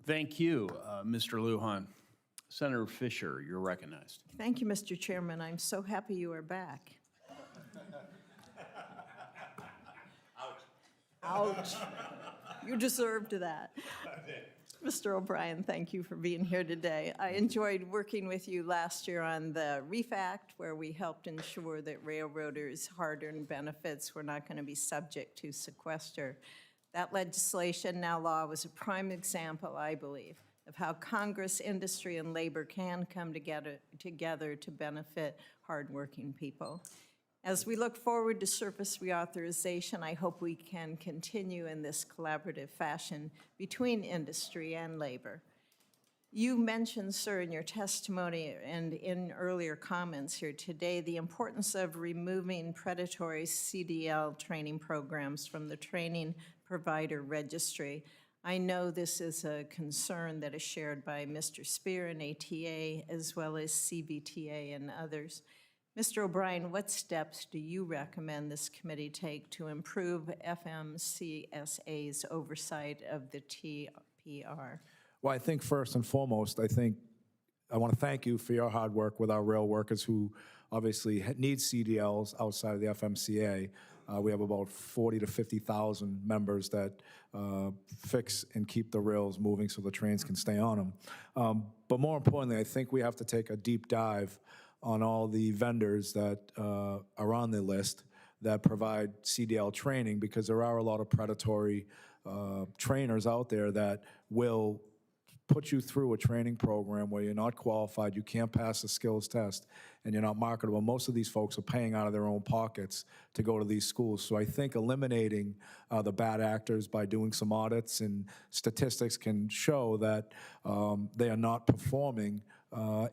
Thank you, Mr. Lujan. Senator Fischer, you're recognized. Thank you, Mr. Chairman. I'm so happy you are back. Ouch. You deserved that. Mr. O'Brien, thank you for being here today. I enjoyed working with you last year on the REEF Act, where we helped ensure that railroaders' hard-earned benefits were not going to be subject to sequester. That legislation, now law, was a prime example, I believe, of how Congress, industry, and labor can come together to benefit hardworking people. As we look forward to surface reauthorization, I hope we can continue in this collaborative fashion between industry and labor. You mentioned, sir, in your testimony and in earlier comments here today, the importance of removing predatory CDL training programs from the training provider registry. I know this is a concern that is shared by Mr. Spear and ATA, as well as CVTA and others. Mr. O'Brien, what steps do you recommend this committee take to improve FMCSA's oversight of the TPR? Well, I think first and foremost, I want to thank you for your hard work with our rail workers who obviously need CDLs outside of the FMCA. We have about 40 to 50,000 members that fix and keep the rails moving so the trains can stay on them. But more importantly, I think we have to take a deep dive on all the vendors that are on the list that provide CDL training, because there are a lot of predatory trainers out there that will put you through a training program where you're not qualified, you can't pass the skills test, and you're not marketable. Most of these folks are paying out of their own pockets to go to these schools. So I think eliminating the bad actors by doing some audits and statistics can show that they are not performing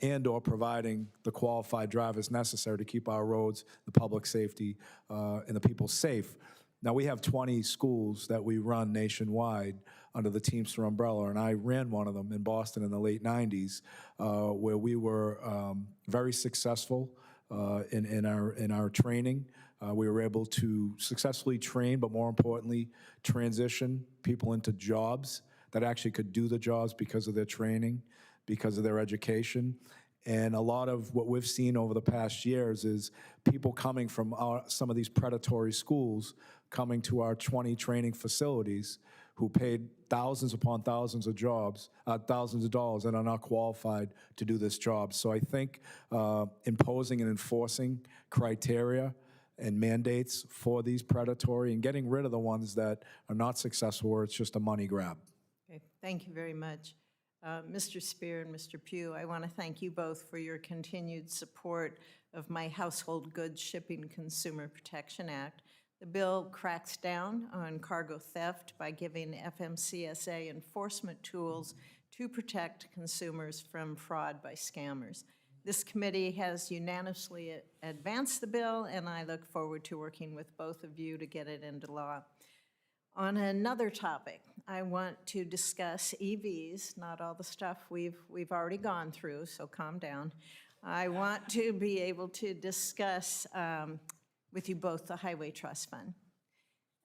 and or providing the qualified drivers necessary to keep our roads, the public safety, and the people safe. Now, we have 20 schools that we run nationwide under the Teamster umbrella, and I ran one of them in Boston in the late 90s, where we were very successful in our training. We were able to successfully train, but more importantly, transition people into jobs that actually could do the jobs because of their training, because of their education. And a lot of what we've seen over the past years is people coming from some of these predatory schools coming to our 20 training facilities who paid thousands upon thousands of jobs, thousands of dollars, and are not qualified to do this job. So I think imposing and enforcing criteria and mandates for these predatory and getting rid of the ones that are not successful where it's just a money grab. Okay, thank you very much. Mr. Spear and Mr. Pugh, I want to thank you both for your continued support of my Household Goods Shipping Consumer Protection Act. The bill cracks down on cargo theft by giving FMCSA enforcement tools to protect consumers from fraud by scammers. This committee has unanimously advanced the bill, and I look forward to working with both of you to get it into law. On another topic, I want to discuss EVs, not all the stuff we've already gone through, so calm down. I want to be able to discuss with you both the Highway Trust Fund.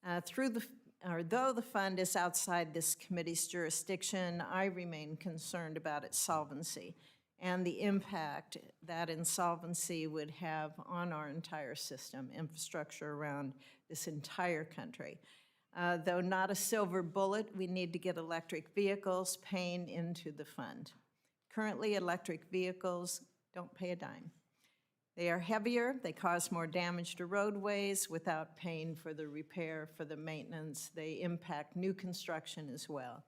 Though the fund is outside this committee's jurisdiction, I remain concerned about its solvency and the impact that insolvency would have on our entire system, infrastructure around this entire country. Though not a silver bullet, we need to get electric vehicles paying into the fund. Currently, electric vehicles don't pay a dime. They are heavier, they cause more damage to roadways without paying for the repair, for the maintenance. They impact new construction as well.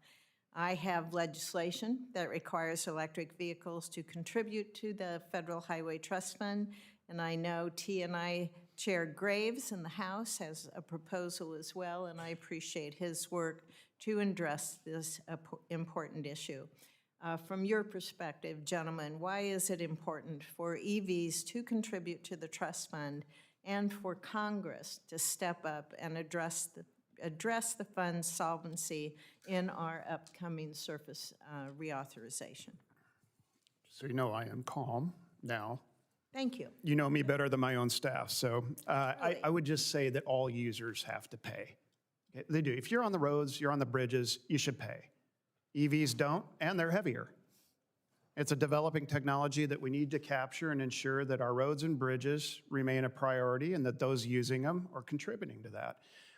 I have legislation that requires electric vehicles to contribute to the Federal Highway Trust Fund, and I know T&I Chair Graves in the House has a proposal as well, and I appreciate his work to address this important issue. From your perspective, gentlemen, why is it important for EVs to contribute to the trust fund and for Congress to step up and address the fund's solvency in our upcoming surface reauthorization? So you know I am calm now. Thank you. You know me better than my own staff. So I would just say that all users have to pay. Okay? They do. If you're on the roads, you're on the bridges, you should pay. EVs don't, and they're heavier. It's a developing technology that we need to capture and ensure that our roads and bridges remain a priority and that those using them are contributing to that.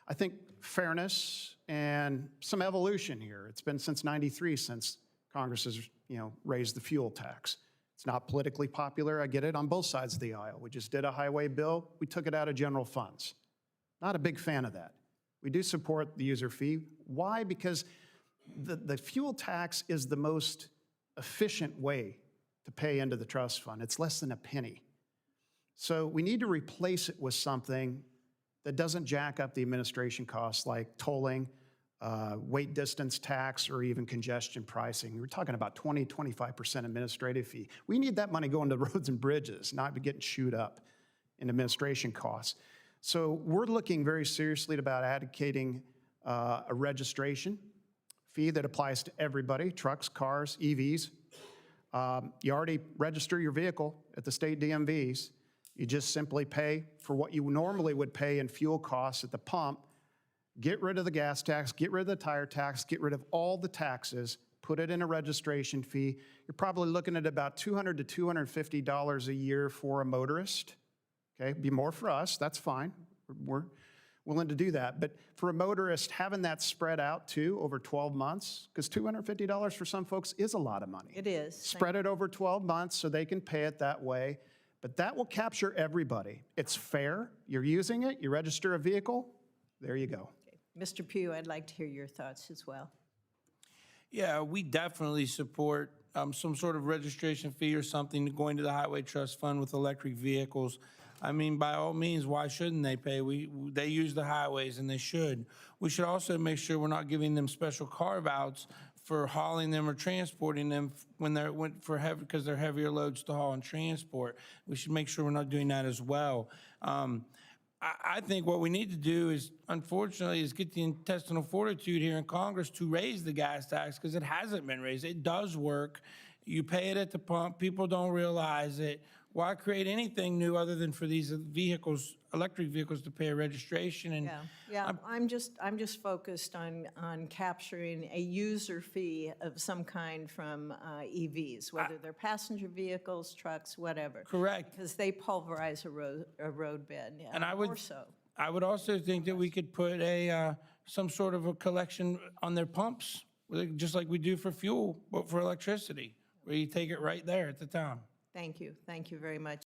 I think fairness and some evolution here. It's been since '93 since Congress has, raised the fuel tax. It's not politically popular, I get it, on both sides of the aisle. We just did a highway bill, we took it out of general funds. Not a big fan of that. We do support the user fee. Why? Because the fuel tax is the most efficient way to pay into the trust fund. It's less than a penny. So we need to replace it with something that doesn't jack up the administration costs like tolling, weight distance tax, or even congestion pricing. We're talking about 20-25% administrative fee. We need that money going to roads and bridges, not be getting chewed up in administration costs. So we're looking very seriously about advocating a registration fee that applies to everybody, trucks, cars, EVs. You already register your vehicle at the state DMVs. You just simply pay for what you normally would pay in fuel costs at the pump. Get rid of the gas tax, get rid of the tire tax, get rid of all the taxes, put it in a registration fee. You're probably looking at about $200 to $250 a year for a motorist. Okay, be more for us, that's fine. We're willing to do that. But for a motorist, having that spread out too over 12 months, because $250 for some folks is a lot of money. It is. Spread it over 12 months so they can pay it that way. But that will capture everybody. It's fair. You're using it. You register a vehicle. There you go. Okay. Mr. Pugh, I'd like to hear your thoughts as well. Yeah, we definitely support some sort of registration fee or something going to the Highway Trust Fund with electric vehicles. I mean, by all means, why shouldn't they pay? They use the highways, and they should. We should also make sure we're not giving them special carve-outs for hauling them or transporting them because they're heavier loads to haul and transport. We should make sure we're not doing that as well. I think what we need to do is, unfortunately, is get the intestinal fortitude here in Congress to raise the gas tax, because it hasn't been raised. It does work. You pay it at the pump. People don't realize it. Why create anything new other than for these vehicles, electric vehicles, to pay a registration? And Yeah, I'm just focused on capturing a user fee of some kind from EVs, whether they're passenger vehicles, trucks, whatever. Correct. Because they pulverize a road bed. Yeah, And I more so. would also think that we could put some sort of a collection on their pumps, just like we do for fuel, but for electricity, where you take it right there at the time. Thank you very much.